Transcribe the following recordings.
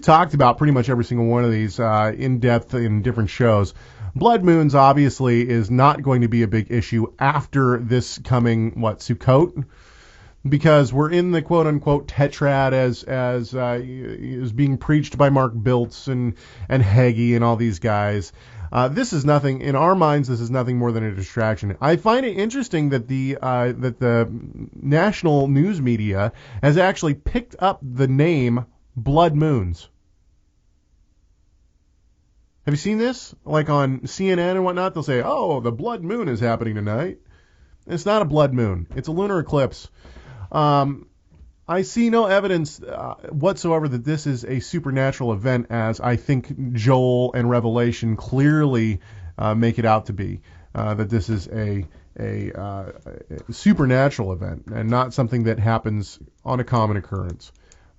talked about pretty much every single one of these in depth in different shows. Blood moons obviously is not going to be a big issue after this coming Sukkot, because we're in the quote unquote tetrad as is being preached by Mark Biltz and Hagee and all these guys. This is nothing in our minds. This is nothing more than a distraction. I find it interesting that the national news media has actually picked up the name blood moons. Have you seen this? Like on CNN and whatnot, they'll say, "Oh, the blood moon is happening tonight." It's not a blood moon. It's a lunar eclipse. I see no evidence whatsoever that this is a supernatural event, as I think Joel and Revelation clearly make it out to be. That this is a supernatural event and not something that happens on a common occurrence.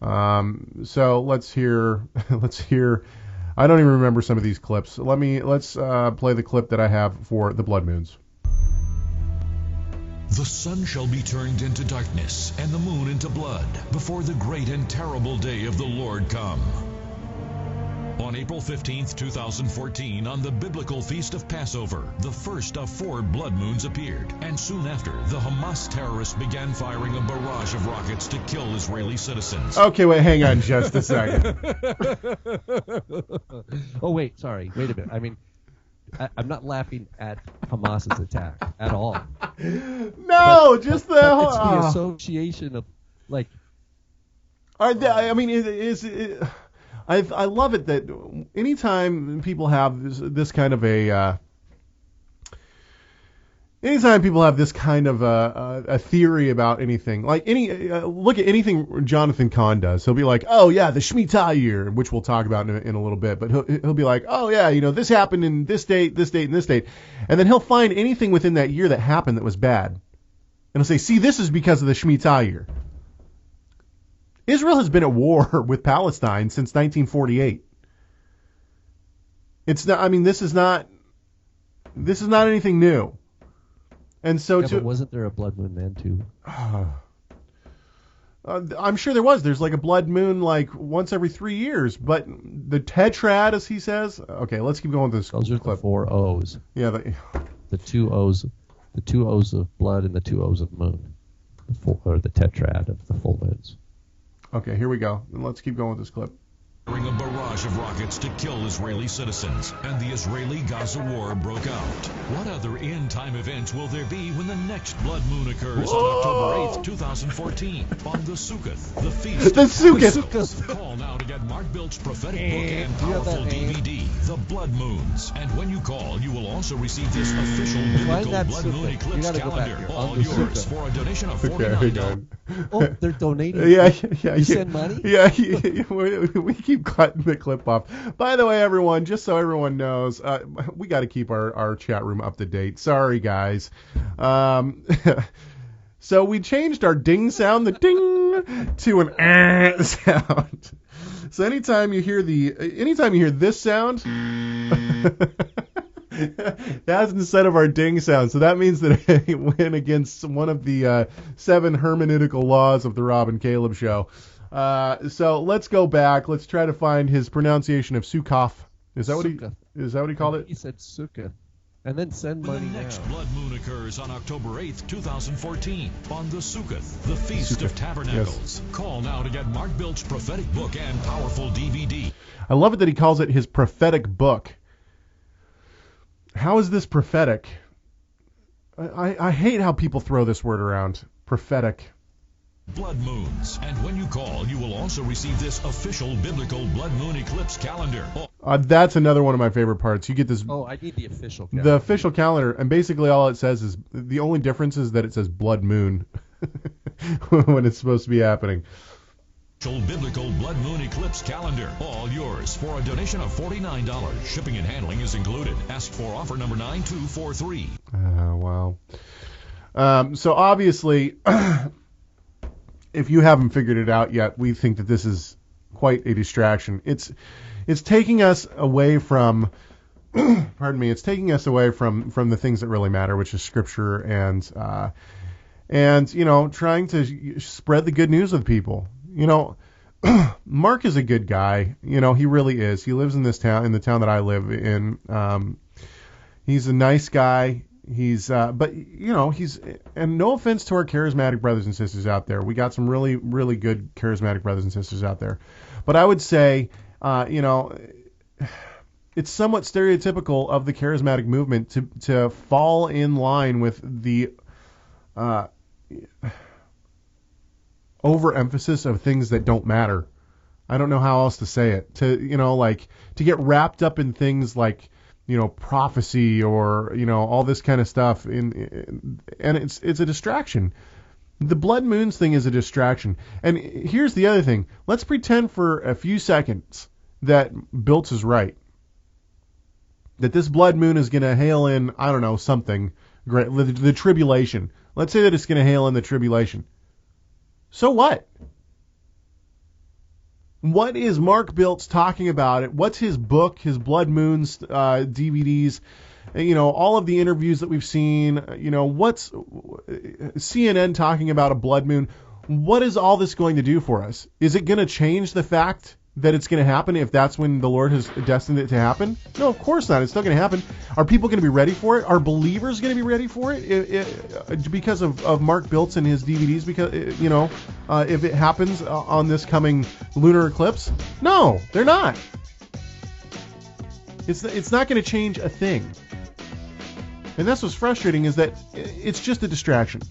So let's hear. I don't even remember some of these clips. Let's play the clip that I have for the blood moons. The sun shall be turned into darkness, and the moon into blood, before the great and terrible day of the Lord come. On April 15th, 2014, on the biblical feast of Passover, the first of 4 blood moons appeared, and soon after, the Hamas terrorists began firing a barrage of rockets to kill Israeli citizens. Okay, wait, hang on just a second. Oh, wait, sorry. Wait a minute. I mean, I'm not laughing at Hamas's attack at all. No, just the whole... It's the association of, like... I love it that anytime people have this kind of a theory about anything, like look at anything Jonathan Cahn does, he'll be like, oh yeah, the Shemitah year, which we'll talk about in a little bit, but he'll be like, oh yeah, this happened in this date, and this date, and then he'll find anything within that year that happened that was bad, and he'll say, see, this is because of the Shemitah year. Israel has been at war with Palestine since 1948. It's not. I mean, this is not anything new. And so, but wasn't there a blood moon then too? I'm sure there was. There's like a blood moon like once every 3 years, but the tetrad, as he says. Okay, let's keep going with this. Those are clip. The 4 O's. Yeah, the 2 O's, the 2 O's of blood and the 2 O's of moon, the tetrad of the full moons. Okay, here we go. Let's keep going with this clip. Firing a barrage of rockets to kill Israeli citizens, and the Israeli-Gaza war broke out. What other end-time events will there be when the next blood moon occurs on October 8th, 2014, on the Sukkoth, the feast? The Sukkoth! Call now to get Mark Bilt's prophetic book and powerful DVD, The Blood Moons. And when you call, you will also receive this official biblical blood moon eclipse calendar, all yours, for a donation of $49. Oh, they're donating. Yeah. You send money? Yeah, we keep cutting the clip off. By the way, everyone, just so everyone knows, we got to keep our chat room up to date. Sorry, guys. So we changed our ding sound, the ding, to an sound. So anytime you hear this sound, that's instead of our ding sound. So that means that it went against one of the 7 hermeneutical laws of the Rob and Caleb show. So let's go back. Let's try to find his pronunciation of Sukkoth. Is that what he called it? He said Sukkah. And then send money now. The next blood moon occurs on October 8th, 2014, on the Sukkoth, the Feast of Tabernacles. Yes. Call now to get Mark Bilt's prophetic book and powerful DVD. I love it that he calls it his prophetic book. How is this prophetic? I hate how people throw this word around. Prophetic. Blood moons. And when you call, you will also receive this official biblical blood moon eclipse calendar. That's another one of my favorite parts. You get this. Oh, I need the official calendar. The official calendar, and basically all it says is, the only difference is that it says blood moon when it's supposed to be happening. Biblical blood moon eclipse calendar, all yours for a donation of $49. Shipping and handling is included. Ask for offer number 9243. Wow. So obviously, if you haven't figured it out yet, we think that this is quite a distraction. It's taking us away from it's taking us away from the things that really matter, which is Scripture and trying to spread the good news with people. Mark is a good guy. You know, he really is. He lives in this town, in the town that I live in. He's a nice guy. But you know, and no offense to our charismatic brothers and sisters out there. We got some really, really good charismatic brothers and sisters out there. But I would say, you know, it's somewhat stereotypical of the charismatic movement to fall in line with the overemphasis of things that don't matter. I don't know how else to say it. To get wrapped up in things like, you know, prophecy or, you know, all this kind of stuff and it's a distraction. The blood moons thing is a distraction. And here's the other thing. Let's pretend for a few seconds that Biltz is right. That this blood moon is going to hail in, I don't know, something great, the tribulation. Let's say that it's going to hail in the tribulation. So what? What is Mark Biltz talking about? What's his book, his Blood Moons DVDs, you know, all of the interviews that we've seen, you know, what's CNN talking about a blood moon? What is all this going to do for us? Is it going to change the fact that it's going to happen if that's when the Lord has destined it to happen? No, of course not. It's still going to happen. Are people going to be ready for it? Are believers going to be ready for it because of Mark Biltz and his DVDs? Because, you know, if it happens on this coming lunar eclipse? No, they're not. It's not going to change a thing. And that's what's frustrating, is that it's just a distraction.